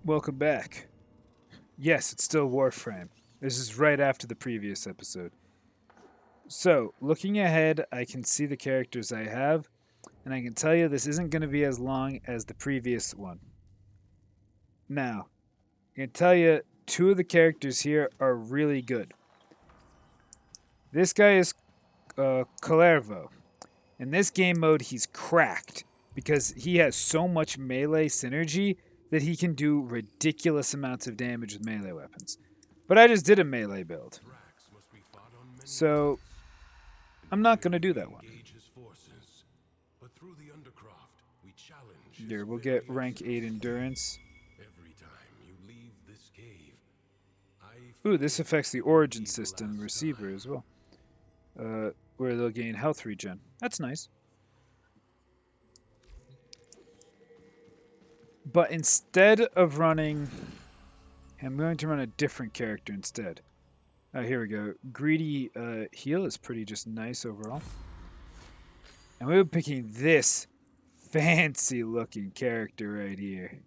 Welcome back. Yes, it's still Warframe. This is right after the previous episode. So, looking ahead, I can see the characters I have, and I can tell you this isn't going to be as long as the previous one. Now, I can tell you two of the characters here are really good. This guy is Calervo. In this game mode, he's cracked because he has so much melee synergy that he can do ridiculous amounts of damage with melee weapons. But I just did a melee build. So I'm not going to do that one. Here, we'll get rank 8 endurance. Ooh, this affects the origin system receiver as well. Where they'll gain health regen. That's nice. But instead of running... I'm going to run a different character instead. Here we go. Greedy heal is pretty just nice overall. And we were picking this fancy looking character right here.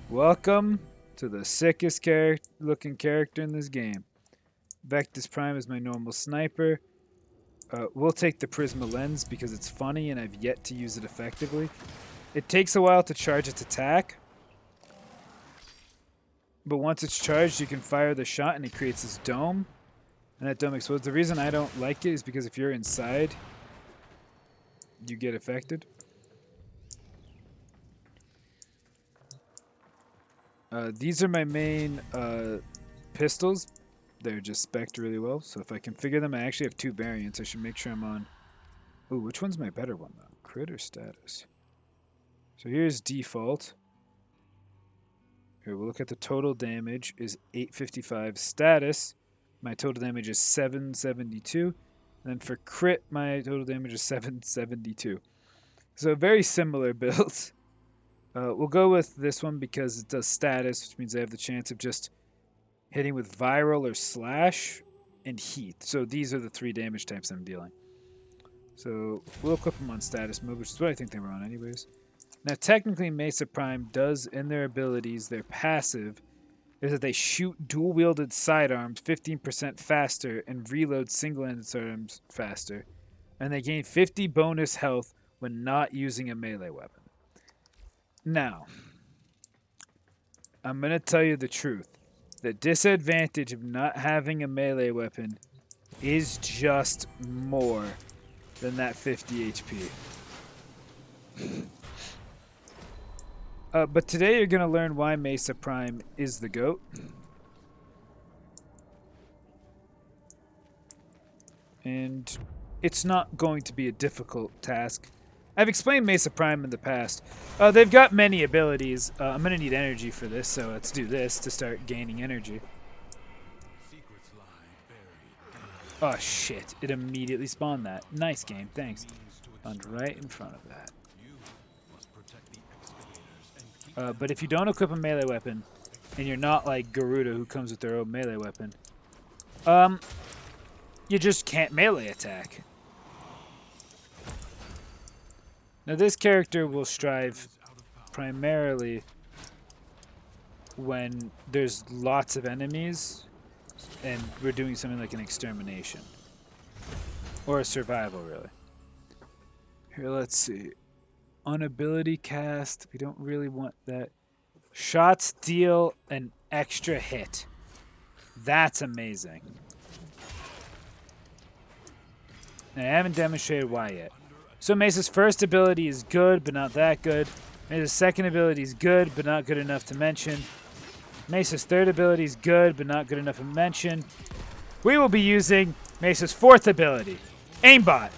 Welcome to the sickest looking character in this game. Vectus Prime is my normal sniper. We'll take the Prisma Lens because it's funny and I've yet to use it effectively. It takes a while to charge its attack. But once it's charged, you can fire the shot and it creates this dome. And that dome explodes. The reason I don't like it is because if you're inside, you get affected. These are my main pistols. They're just spec'd really well. So if I configure them, I actually have two variants. I should make sure I'm on... Ooh, which one's my better one, though? Crit or status? So here's default. Here, we'll look at the total damage is 855. Status, my total damage is 772. And then for crit, my total damage is 772. So very similar builds. We'll go with this one because it does status, which means I have the chance of just hitting with viral or slash and heat. So these are the three damage types I'm dealing. So we'll equip them on status mode, which is what I think they were on anyways. Now technically Mesa Prime does, in their abilities, their passive, is that they shoot dual-wielded sidearms 15% faster and reload single-handed sidearms faster. And they gain 50 bonus health when not using a melee weapon. Now, I'm going to tell you the truth. The disadvantage of not having a melee weapon is just more than that 50 HP. But today you're going to learn why Mesa Prime is the GOAT. And it's not going to be a difficult task. I've explained Mesa Prime in the past. They've got many abilities. I'm going to need energy for this, so let's do this to start gaining energy. Oh shit, it immediately spawned that. Nice game, thanks. Spawned right in front of that. But if you don't equip a melee weapon, and you're not like Garuda who comes with their own melee weapon, you just can't melee attack. Now this character will strive primarily when there's lots of enemies and we're doing something like an extermination. Or a survival, really. Here, let's see. On ability cast, we don't really want that. Shots deal an extra hit. That's amazing. And I haven't demonstrated why yet. So Mesa's first ability is good, but not that good. Mesa's second ability is good, but not good enough to mention. Mesa's third ability is good, but not good enough to mention. We will be using Mesa's fourth ability, Aimbot.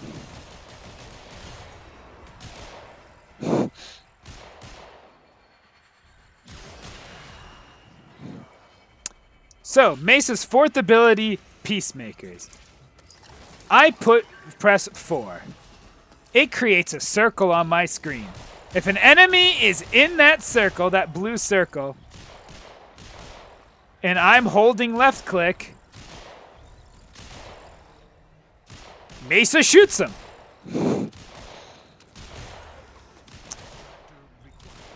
So, Mesa's fourth ability, Peacemakers. I press 4. It creates a circle on my screen. If an enemy is in that circle, that blue circle, and I'm holding left click, Mesa shoots him.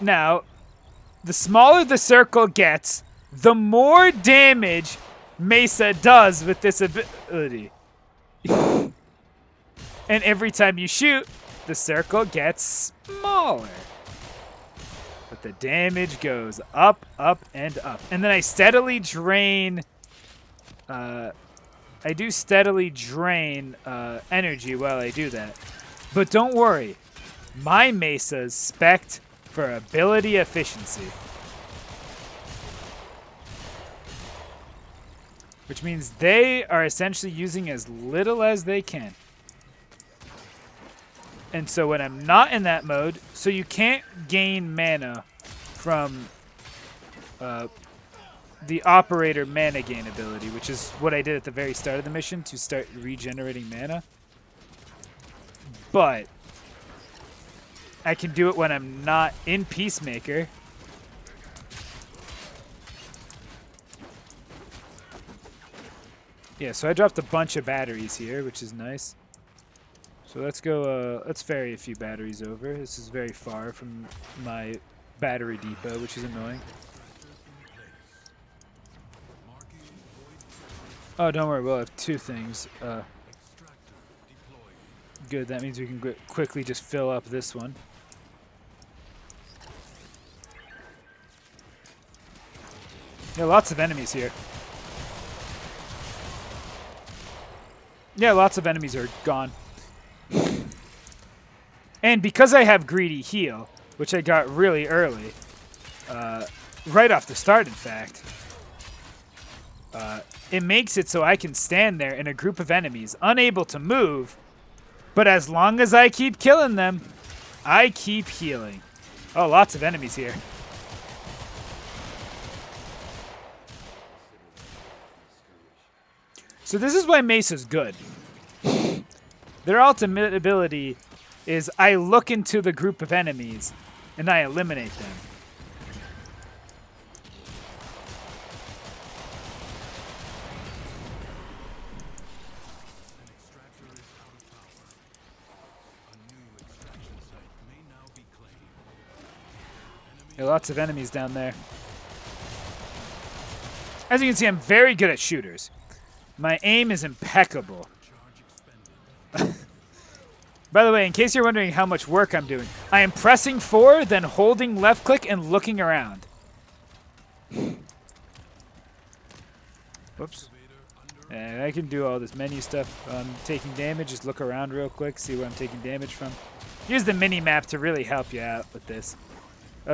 Now, the smaller the circle gets, the more damage Mesa does with this ability. And every time you shoot, the circle gets smaller. But the damage goes up, up, and up. And then I steadily drain... I do steadily drain energy while I do that. But don't worry. My Mesa's spec'd for ability efficiency. Which means they are essentially using as little as they can. And so when I'm not in that mode, so you can't gain mana from the operator mana gain ability, which is what I did at the very start of the mission to start regenerating mana. But I can do it when I'm not in Peacemaker. Yeah, so I dropped a bunch of batteries here, which is nice. So let's go, let's ferry a few batteries over. This is very far from my battery depot, which is annoying. Oh, don't worry, we'll have two things. Good, that means we can quickly just fill up this one. Yeah, lots of enemies here. Yeah, lots of enemies are gone. And because I have Greedy Heal, which I got really early, right off the start, in fact, it makes it so I can stand there in a group of enemies, unable to move, but as long as I keep killing them, I keep healing. Oh, lots of enemies here. So this is why Mesa's good. Their ultimate ability is I look into the group of enemies and I eliminate them. There are lots of enemies down there. As you can see, I'm very good at shooters. My aim is impeccable. By the way, in case you're wondering how much work I'm doing, I am pressing 4, then holding left click and looking around. Whoops. And I can do all this menu stuff. Taking damage, just look around real quick, see where I'm taking damage from. Use the mini-map to really help you out with this.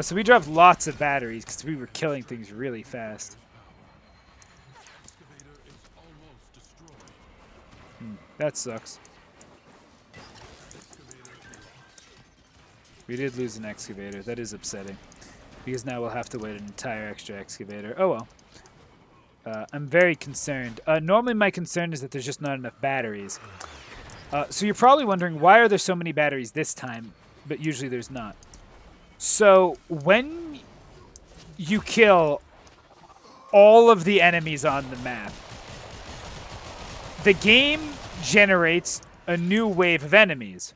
So we dropped lots of batteries because we were killing things really fast. That sucks. We did lose an excavator. That is upsetting. Because now we'll have to wait an entire extra excavator. Oh well. I'm very concerned. Normally my concern is that there's just not enough batteries. So you're probably wondering, why are there so many batteries this time, but usually there's not? So when you kill all of the enemies on the map, the game generates a new wave of enemies.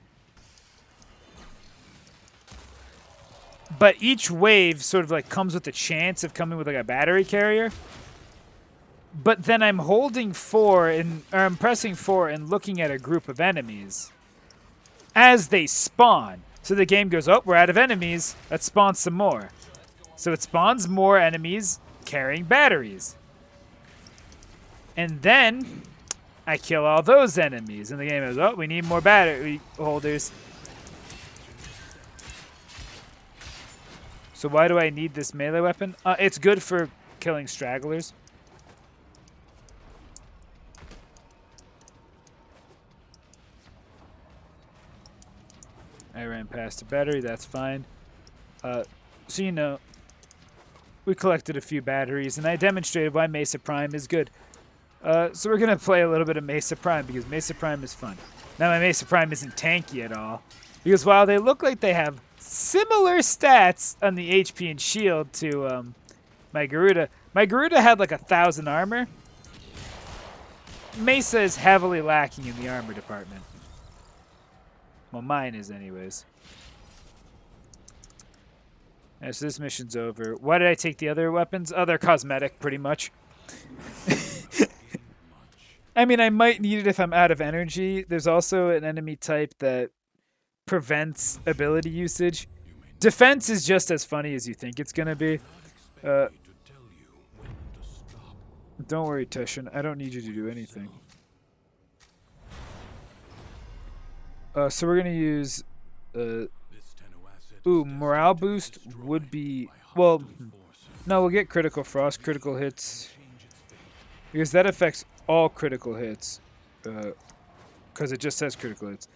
But each wave sort of like comes with a chance of coming with like a battery carrier. But then I'm holding 4 and or I'm pressing 4 and looking at a group of enemies as they spawn. So the game goes, oh, we're out of enemies. Let's spawn some more. So it spawns more enemies carrying batteries. And then I kill all those enemies. And the game goes, oh, we need more battery holders. So why do I need this melee weapon? It's good for killing stragglers. I ran past a battery, that's fine. So you know, we collected a few batteries, and I demonstrated why Mesa Prime is good. So we're going to play a little bit of Mesa Prime, because Mesa Prime is fun. Now my Mesa Prime isn't tanky at all, because while they look like they have similar stats on the HP and shield to my Garuda had like 1,000 armor. Mesa is heavily lacking in the armor department. Well, mine is anyways. And so this mission's over. Why did I take the other weapons? Oh, they're cosmetic, pretty much. I mean, I might need it if I'm out of energy. There's also an enemy type that prevents ability usage. Defense is just as funny as you think it's going to be. Don't worry, Tushin. I don't need you to do anything. So we're going to use... morale boost would be... Well, no, we'll get critical frost, critical hits. Because that affects all critical hits. Because it just says critical hits.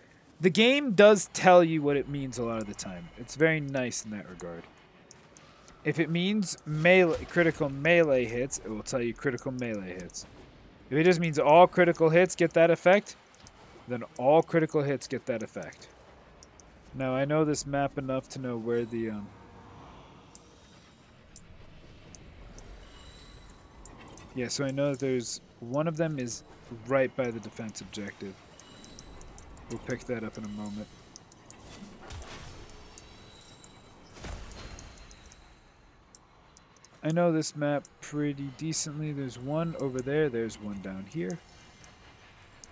The game does tell you what it means a lot of the time. It's very nice in that regard. If it means critical melee hits, it will tell you critical melee hits. If it just means all critical hits get that effect, then all critical hits get that effect. Now, I know this map enough to know where the... Yeah, so I know that there's... One of them is right by the defense objective. We'll pick that up in a moment. I know this map pretty decently. There's one over there. There's one down here.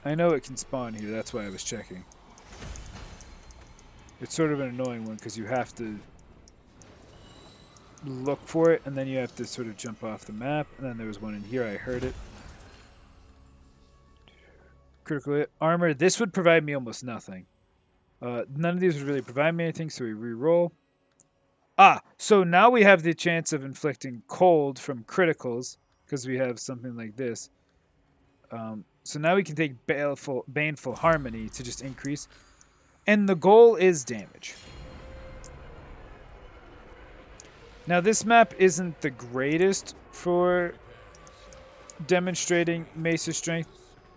I know it can spawn here. That's why I was checking. It's sort of an annoying one because you have to look for it and then you have to sort of jump off the map. And then there was one in here. I heard it. Critical hit. Armor. This would provide me almost nothing. None of these would really provide me anything, so we re-roll. So now we have the chance of inflicting cold from criticals, because we have something like this. So now we can take Baneful Harmony to just increase. And the goal is damage. Now this map isn't the greatest for demonstrating Mesa strength,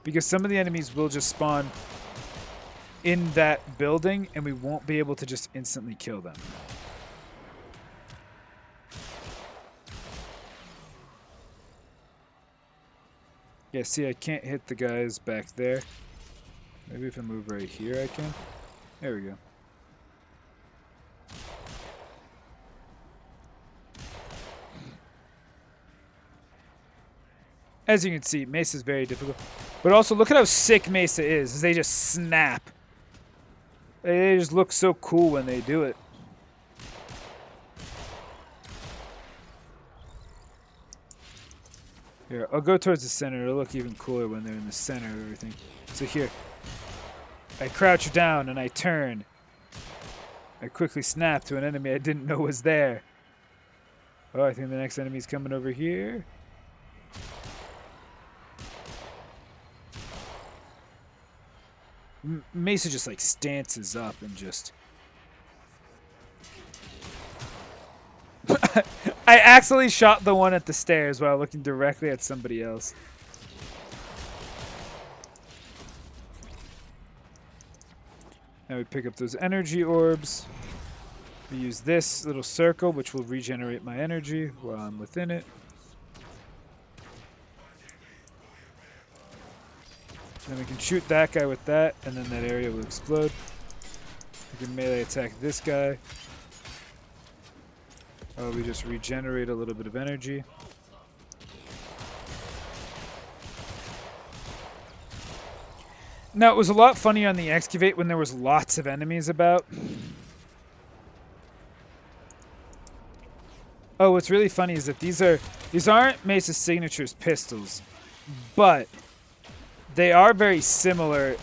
because some of the enemies will just spawn in that building, and we won't be able to just instantly kill them. Yeah, see, I can't hit the guys back there. Maybe if I move right here, I can. There we go. As you can see, Mesa is very difficult. But also, look at how sick Mesa is. They just snap. They just look so cool when they do it. Here, I'll go towards the center. It'll look even cooler when they're in the center of everything. So here, I crouch down and I turn. I quickly snap to an enemy I didn't know was there. Oh, I think the next enemy's coming over here. Mesa just like stances up and just... I accidentally shot the one at the stairs while looking directly at somebody else. Now we pick up those energy orbs. We use this little circle, which will regenerate my energy while I'm within it. Then we can shoot that guy with that, and then that area will explode. We can melee attack this guy. We just regenerate a little bit of energy. Now, it was a lot funnier on the excavate when there was lots of enemies about. Oh, what's really funny is that these aren't Mesa Signature's pistols, but they are very similar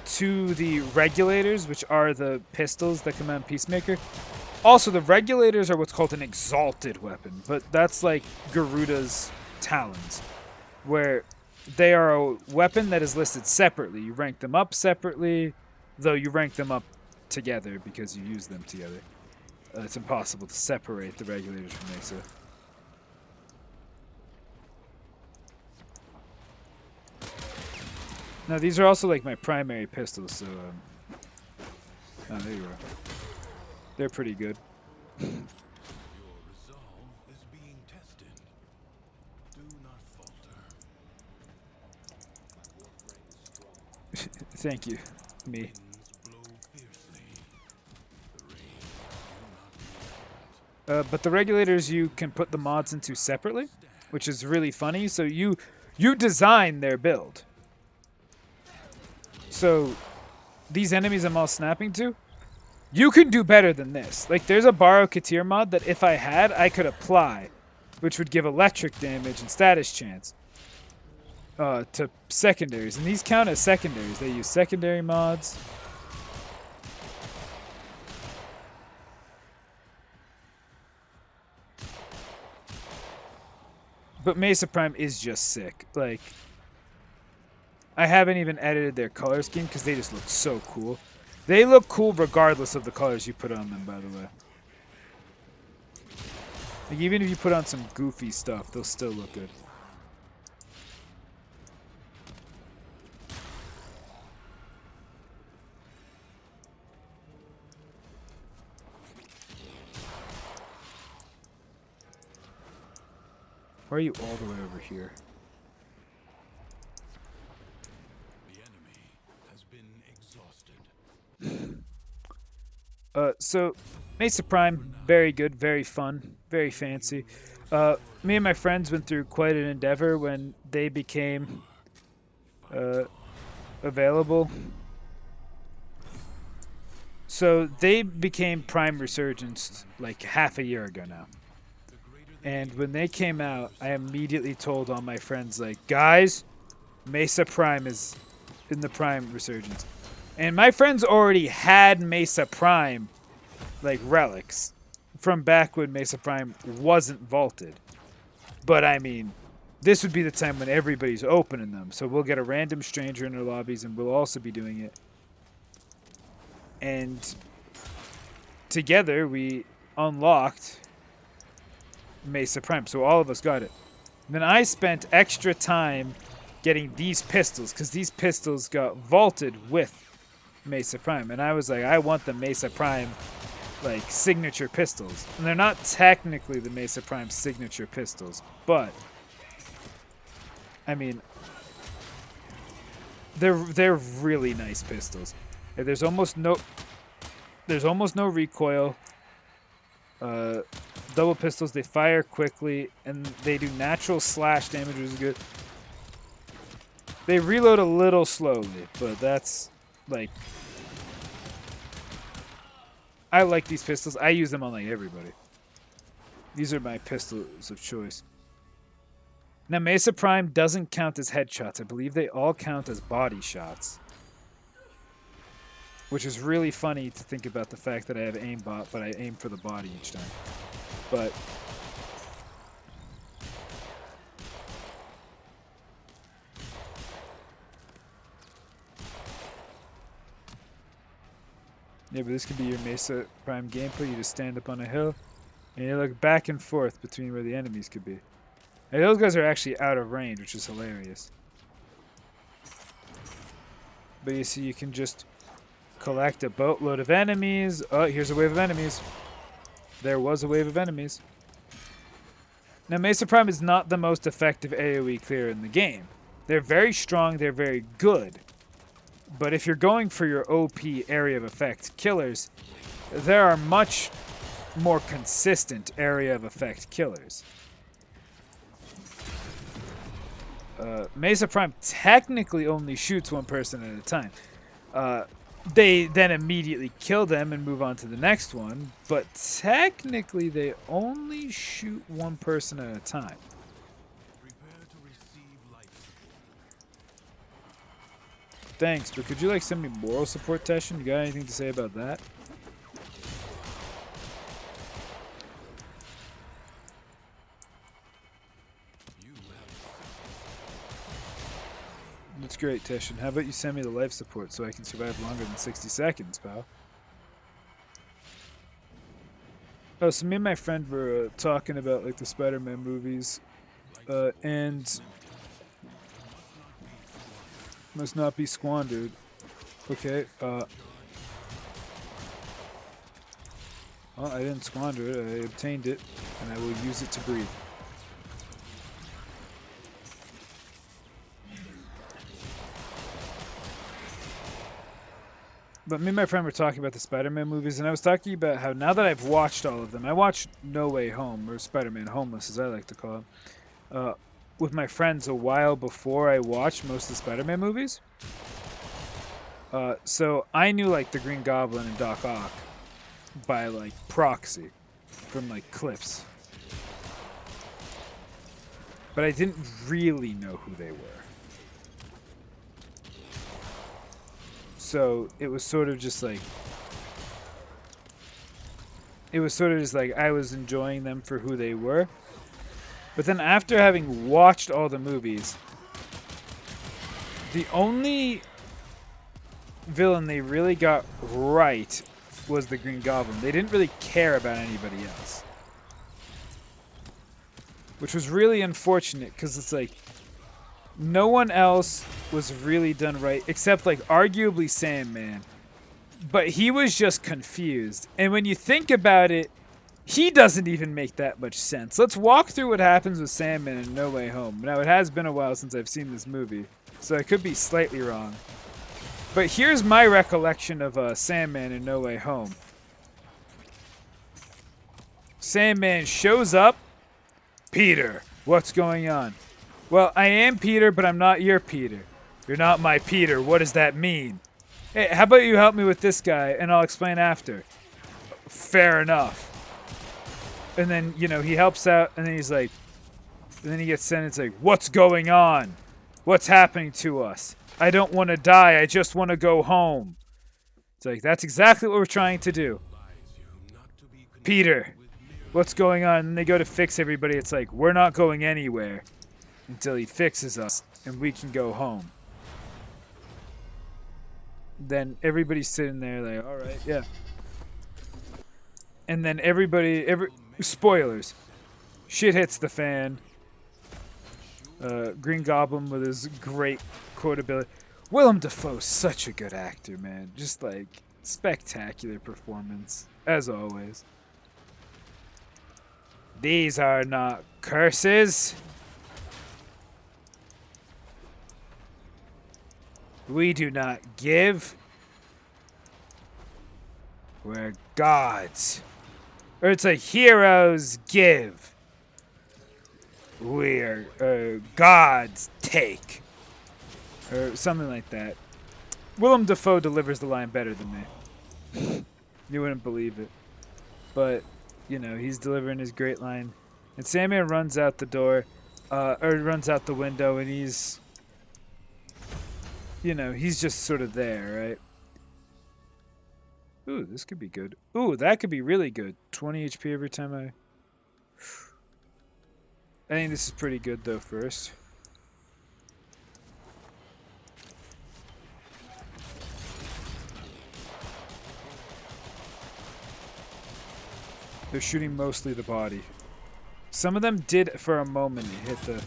to the Regulators, which are the pistols that come out in Peacemaker. Also, the Regulators are what's called an exalted weapon, but that's like Garuda's talons, where they are a weapon that is listed separately. You rank them up separately, though you rank them up together because you use them together. It's impossible to separate the Regulators from Mesa. Now, these are also like my primary pistols, so... Oh, there you are. They're pretty good. Your resolve is being tested. Do not falter. Thank you. Me. Winds blow fiercely. The rain do not But the regulators you can put the mods into separately, which is really funny. So you design their build. So these enemies I'm all snapping to, you can do better than this. Like there's a Borrow Katir mod that if I had, I could apply, which would give electric damage and status chance to secondaries. And these count as secondaries. They use secondary mods. But Mesa Prime is just sick. Like, I haven't even edited their color scheme because they just look so cool. They look cool regardless of the colors you put on them, by the way. Like, even if you put on some goofy stuff, they'll still look good. Why are you all the way over here? The enemy has been exhausted. So Mesa Prime, very good, very fun, very fancy. Me and my friends went through quite an endeavor when they became available. So they became Prime Resurgence like half a year ago now. And when they came out, I immediately told all my friends, like, guys, Mesa Prime is in the Prime Resurgence. And my friends already had Mesa Prime, like, relics from back when Mesa Prime wasn't vaulted. But, I mean, this would be the time when everybody's opening them. So we'll get a random stranger in our lobbies, and we'll also be doing it. And together, we unlocked Mesa Prime, so all of us got it. And then I spent extra time getting these pistols, because these pistols got vaulted with Mesa Prime. And I was like, I want the Mesa Prime, like, signature pistols. And they're not technically the Mesa Prime signature pistols, but, I mean, they're really nice pistols. And there's almost no recoil. Double pistols, they fire quickly, and they do natural slash damage, which is good. They reload a little slowly, but that's, like... I like these pistols. I use them on, like, everybody. These are my pistols of choice. Now, Mesa Prime doesn't count as headshots. I believe they all count as body shots. Which is really funny to think about the fact that I have aimbot, but I aim for the body each time. But yeah, but this could be your Mesa Prime gameplay. You just stand up on a hill and you look back and forth between where the enemies could be. And those guys are actually out of range, which is hilarious. But you see, you can just collect a boatload of enemies. Oh, here's a wave of enemies. There was a wave of enemies. Now, Mesa Prime is not the most effective AoE clear in the game. They're very strong, they're very good. But if you're going for your OP area of effect killers, there are much more consistent area of effect killers. Mesa Prime technically only shoots one person at a time. They then immediately kill them and move on to the next one, but technically they only shoot one person at a time. Prepare to receive light. Thanks, but could you like send me moral support, Teshin? You got anything to say about that? That's great, Teshin. How about you send me the life support so I can survive longer than 60 seconds, pal? Oh, so me and my friend were talking about like the Spider-Man movies, and must not be squandered. Okay. Well, I didn't squander it. I obtained it, and I will use it to breathe. But me and my friend were talking about the Spider-Man movies, and I was talking about how now that I've watched all of them, I watched No Way Home, or Spider-Man Homeless, as I like to call it, with my friends a while before I watched most of the Spider-Man movies. So I knew like the Green Goblin and Doc Ock by like proxy from like clips, but I didn't really know who they were. So it was sort of just like I was enjoying them for who they were. But then after having watched all the movies, the only villain they really got right was the Green Goblin. They didn't really care about anybody else, which was really unfortunate because it's like no one else was really done right except like arguably Sandman, but he was just confused. And when you think about it, he doesn't even make that much sense. Let's walk through what happens with Sandman in No Way Home. Now, it has been a while since I've seen this movie, so I could be slightly wrong. But here's my recollection of Sandman in No Way Home. Sandman shows up. Peter, what's going on? Well, I am Peter, but I'm not your Peter. You're not my Peter. What does that mean? Hey, how about you help me with this guy, and I'll explain after. Fair enough. And then, you know, he helps out, and then he's like, and then he gets sent. It's like, what's going on? What's happening to us? I don't want to die. I just want to go home. It's like, that's exactly what we're trying to do. Peter, what's going on? And they go to fix everybody. It's like, we're not going anywhere until he fixes us, and we can go home. Then everybody's sitting there like, all right, yeah. And then spoilers. Shit hits the fan. Green Goblin with his great quotability. Willem Dafoe's such a good actor, man. Just like spectacular performance, as always. These are not curses. We do not give. We're gods. Or it's like heroes give. We're gods take. Or something like that. Willem Dafoe delivers the line better than me. You wouldn't believe it. But, you know, he's delivering his great line. And Sandman runs out the door, or runs out the window, and he's, you know, he's just sort of there, right? Ooh, this could be good. Ooh, that could be really good. 20 HP every time I think this is pretty good, though, first. They're shooting mostly the body. Some of them did, for a moment, hit the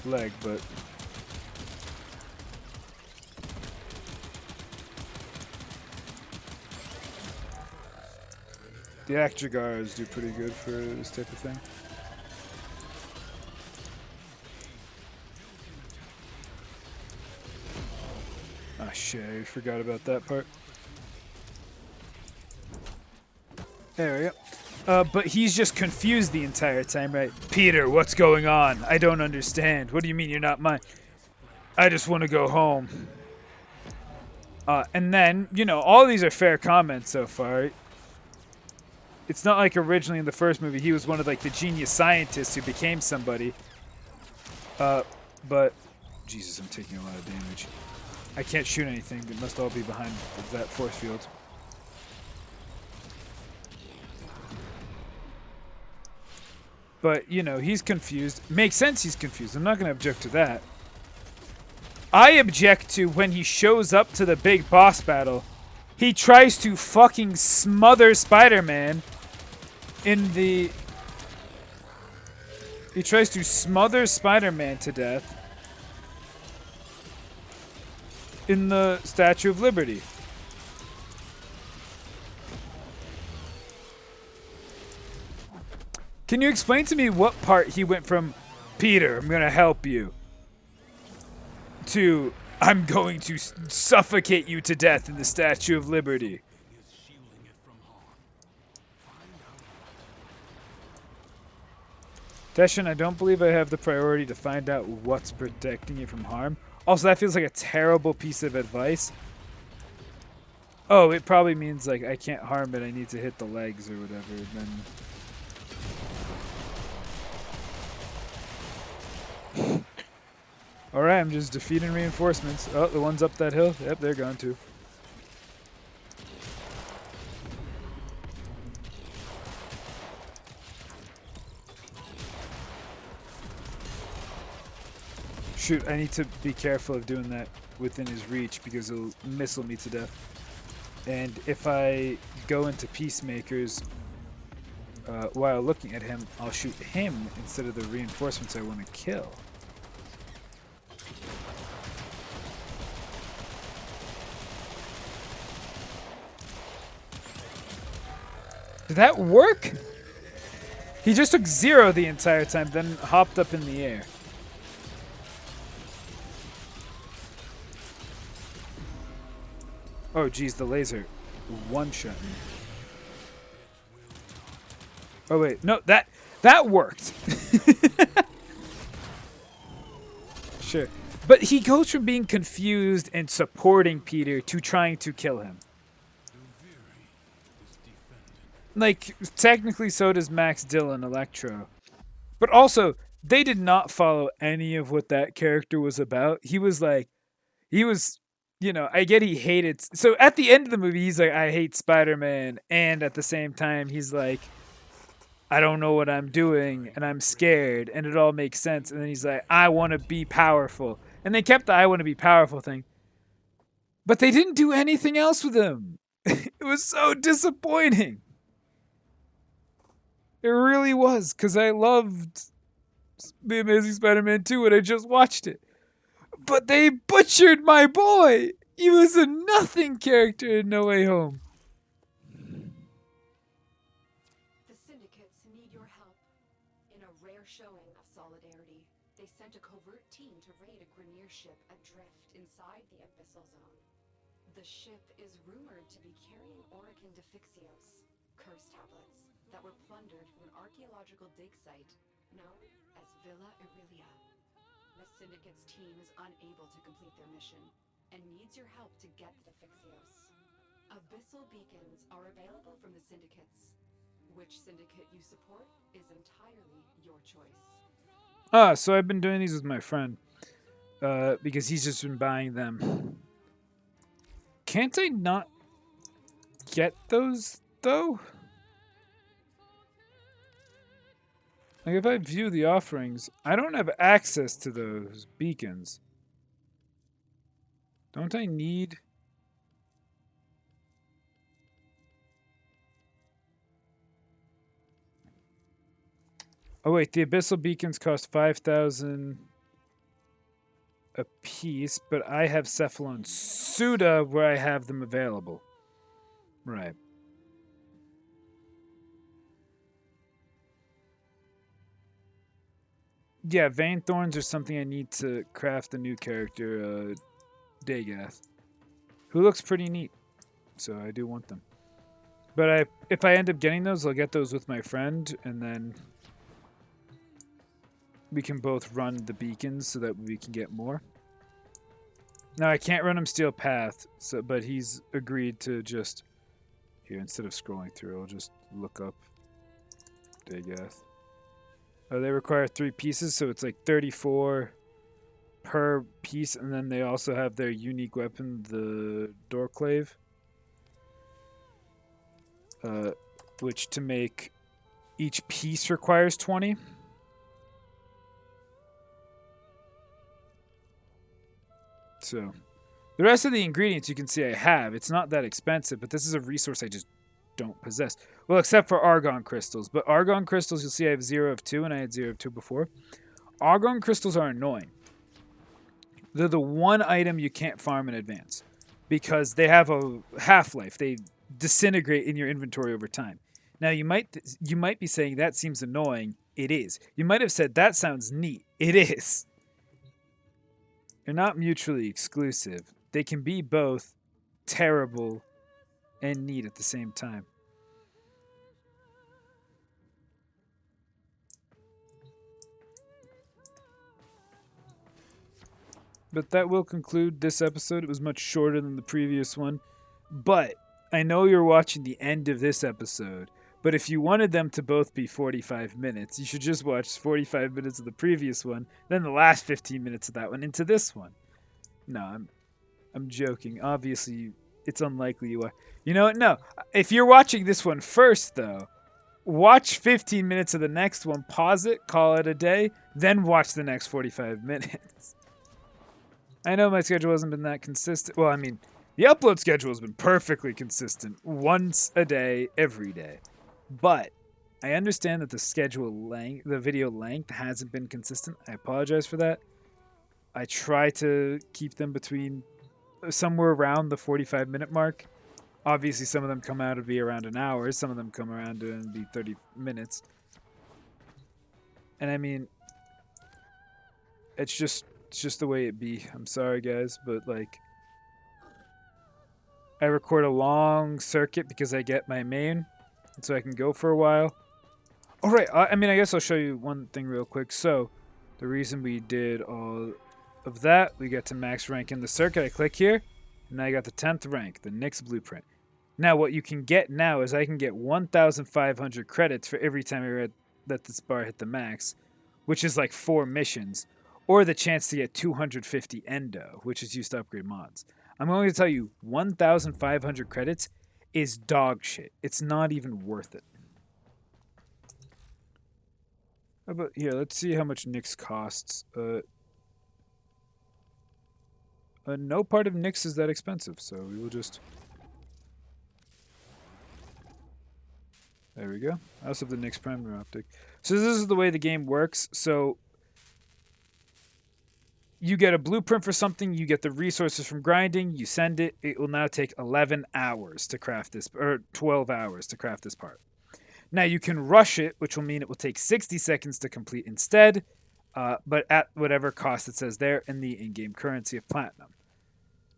leg, but... The Actagars do pretty good for this type of thing. Ah, shit, I forgot about that part. There we go. But he's just confused the entire time, right? Peter, what's going on? I don't understand. What do you mean you're not mine? I just want to go home. And then, you know, all these are fair comments so far. It's not like originally in the first movie he was one of like the genius scientists who became somebody. But Jesus, I'm taking a lot of damage. I can't shoot anything. It must all be behind that force field. But, you know, he's confused. Makes sense he's confused. I'm not going to object to that. I object to when he shows up to the big boss battle, he tries to fucking smother Spider-Man in the... He tries to smother Spider-Man to death in the Statue of Liberty. Can you explain to me what part he went from, Peter, I'm gonna help you, to, I'm going to suffocate you to death in the Statue of Liberty. Is shielding it from harm. Find out. Teshin, I don't believe I have the priority to find out what's protecting you from harm. Also, that feels like a terrible piece of advice. Oh, it probably means like I can't harm it. I need to hit the legs or whatever. Then. All right, I'm just defeating reinforcements. Oh, the ones up that hill. Yep, they're gone too. Shoot, I need to be careful of doing that within his reach because he'll missile me to death. And if I go into Peacemakers while looking at him, I'll shoot him instead of the reinforcements I want to kill. Did that work? He just took 0 the entire time, then hopped up in the air. Oh, geez, the laser one-shot me. Oh, wait. No, that worked. Sure. But he goes from being confused and supporting Peter to trying to kill him. Like, technically so does Max Dillon, Electro. But also, they did not follow any of what that character was about. He was, you know, I get he hated. So at the end of the movie, he's like, I hate Spider-Man. And at the same time, he's like, I don't know what I'm doing and I'm scared. And it all makes sense. And then he's like, I want to be powerful. And they kept the I want to be powerful thing. But they didn't do anything else with him. It was so disappointing. It really was. Because I loved The Amazing Spider-Man 2 and I just watched it. But they butchered my boy! He was a nothing character in No Way Home. The syndicates need your help. In a rare showing of solidarity, they sent a covert team to raid a Grineer ship adrift inside the Abyssal Zone. The ship is rumored to be carrying Orokin Defixios, curse tablets, that were plundered from an archaeological dig site known as Villa Aurelia. The Syndicate's team is unable to complete their mission and needs your help to get the Defixios. Abyssal beacons are available from the Syndicates. Which Syndicate you support is entirely your choice. Ah, so I've been doing these with my friend. Because he's just been buying them. Can't I not get those, though? Like, if I view the offerings, I don't have access to those beacons. Don't I need... Oh, wait, the Abyssal beacons cost 5,000 a piece, but I have Cephalon Suda where I have them available. Right. Yeah, Vein Thorns are something I need to craft a new character, Dagath, who looks pretty neat. So I do want them. But if I end up getting those, I'll get those with my friend, and then we can both run the beacons so that we can get more. Now, I can't run him Steel Path, but he's agreed to just... Here, instead of scrolling through, I'll just look up Dagath. Oh, they require 3 pieces, so it's like 34 per piece, and then they also have their unique weapon, the Doorclave, which to make each piece requires 20. So, the rest of the ingredients you can see I have. It's not that expensive, but this is a resource I just don't possess. Well, except for Argon Crystals. But Argon Crystals, you'll see I have 0 of 2, and I had 0 of 2 before. Argon Crystals are annoying. They're the one item you can't farm in advance. Because they have a half-life. They disintegrate in your inventory over time. Now, you might be saying, that seems annoying. It is. You might have said, that sounds neat. It is. They're not mutually exclusive. They can be both terrible and neat at the same time. But that will conclude this episode. It was much shorter than the previous one. But I know you're watching the end of this episode. But if you wanted them to both be 45 minutes, you should just watch 45 minutes of the previous one, then the last 15 minutes of that one into this one. No, I'm joking. Obviously, it's unlikely you are. You know what? No. If you're watching this one first, though, watch 15 minutes of the next one, pause it, call it a day, then watch the next 45 minutes. I know my schedule hasn't been that consistent. Well, I mean, the upload schedule has been perfectly consistent, once a day, every day. But I understand that the video length hasn't been consistent. I apologize for that. I try to keep them between somewhere around the 45-minute mark. Obviously, some of them come out to be around an hour. Some of them come around to be 30 minutes. And I mean, it's just the way it be. I'm sorry, guys, but like, I record a long circuit because I get my main, and so I can go for a while. All right, I mean, I guess I'll show you one thing real quick. So, the reason we did all of that, we get to max rank in the circuit. I click here, and now I got the 10th rank, the Nyx blueprint. Now, what you can get now is I can get 1,500 credits for every time I let this bar hit the max, which is like 4 missions, or the chance to get 250 endo, which is used to upgrade mods. I'm going to tell you, 1,500 credits is dog shit. It's not even worth it. How about here? Let's see how much Nyx costs. No part of Nyx is that expensive, so we will just. There we go. I also have the Nyx Primer Optic. So this is the way the game works. So you get a blueprint for something, you get the resources from grinding, you send it. It will now take 11 hours to craft this, or 12 hours to craft this part. Now you can rush it, which will mean it will take 60 seconds to complete instead, but at whatever cost it says there in the in-game currency of platinum.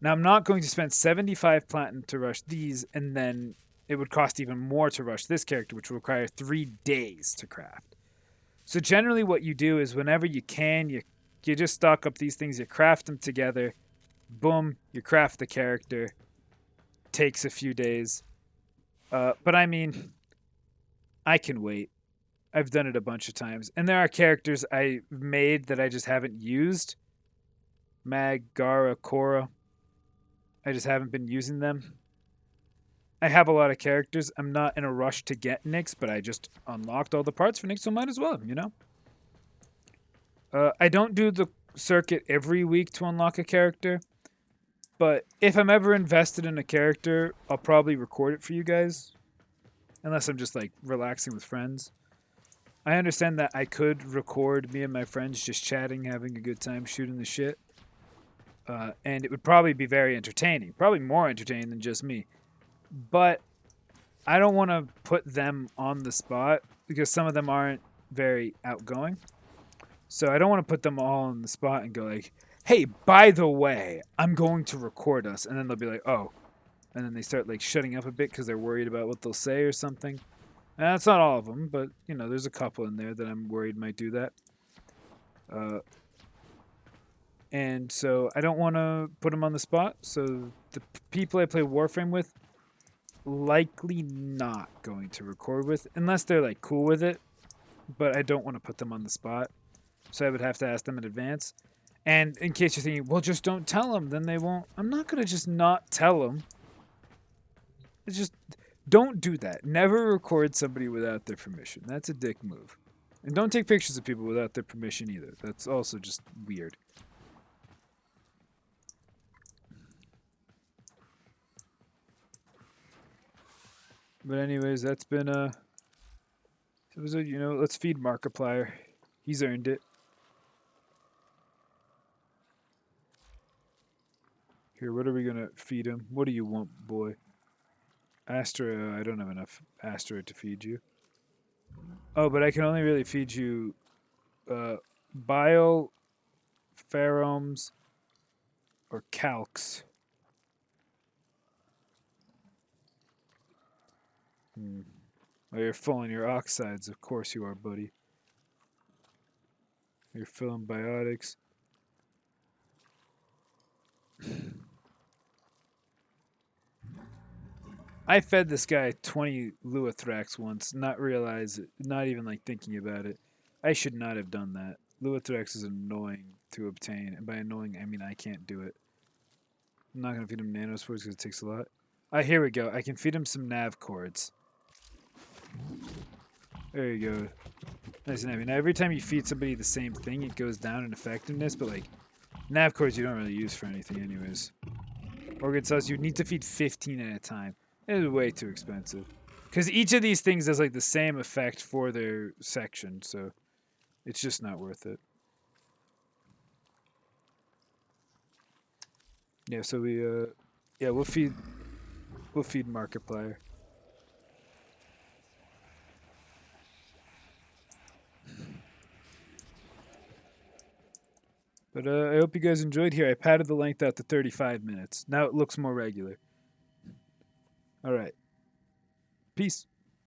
Now I'm not going to spend 75 platinum to rush these, and then it would cost even more to rush this character, which will require 3 days to craft. So generally what you do is whenever you can, you just stock up these things, you craft them together, boom, you craft the character. Takes a few days. But I mean, I can wait. I've done it a bunch of times. And there are characters I made that I just haven't used. Mag, Gara, Korra. I just haven't been using them. I have a lot of characters. I'm not in a rush to get Nyx, but I just unlocked all the parts for Nyx, so might as well, you know? I don't do the circuit every week to unlock a character, but if I'm ever invested in a character, I'll probably record it for you guys, unless I'm just like relaxing with friends. I understand that I could record me and my friends just chatting, having a good time, shooting the shit, and it would probably be very entertaining, probably more entertaining than just me, but I don't want to put them on the spot because some of them aren't very outgoing. So I don't want to put them all on the spot and go like, hey, by the way, I'm going to record us. And then they'll be like, oh. And then they start like shutting up a bit because they're worried about what they'll say or something. And that's not all of them, but you know, there's a couple in there that I'm worried might do that. And so I don't want to put them on the spot. So the people I play Warframe with, likely not going to record with, unless they're like cool with it. But I don't want to put them on the spot. So I would have to ask them in advance. And in case you're thinking, well, just don't tell them, then they won't. I'm not going to just not tell them. It's just, don't do that. Never record somebody without their permission. That's a dick move. And don't take pictures of people without their permission either. That's also just weird. But anyways, that's been it was a, you know, let's feed Markiplier. He's earned it. Here, what are we gonna feed him? What do you want, boy? Astra, I don't have enough Astra to feed you. Oh, but I can only really feed you bile, pheromes, or calx. Oh, you're full on your oxides. Of course you are, buddy. You're filling biotics. I fed this guy 20 Luithrax once, not realize it, not even like thinking about it. I should not have done that. Luithrax is annoying to obtain, and by annoying I mean I can't do it. I'm not gonna feed him nanospores because it takes a lot. Here we go. I can feed him some nav cords. There you go. Nice and heavy. Now every time you feed somebody the same thing, it goes down in effectiveness, but like nav cords you don't really use for anything anyways. Organ cells you need to feed 15 at a time. It is way too expensive. Because each of these things does like the same effect for their section, so it's just not worth it. Yeah, so we'll feed Markiplier. But I hope you guys enjoyed here. I padded the length out to 35 minutes. Now it looks more regular. All right. Peace.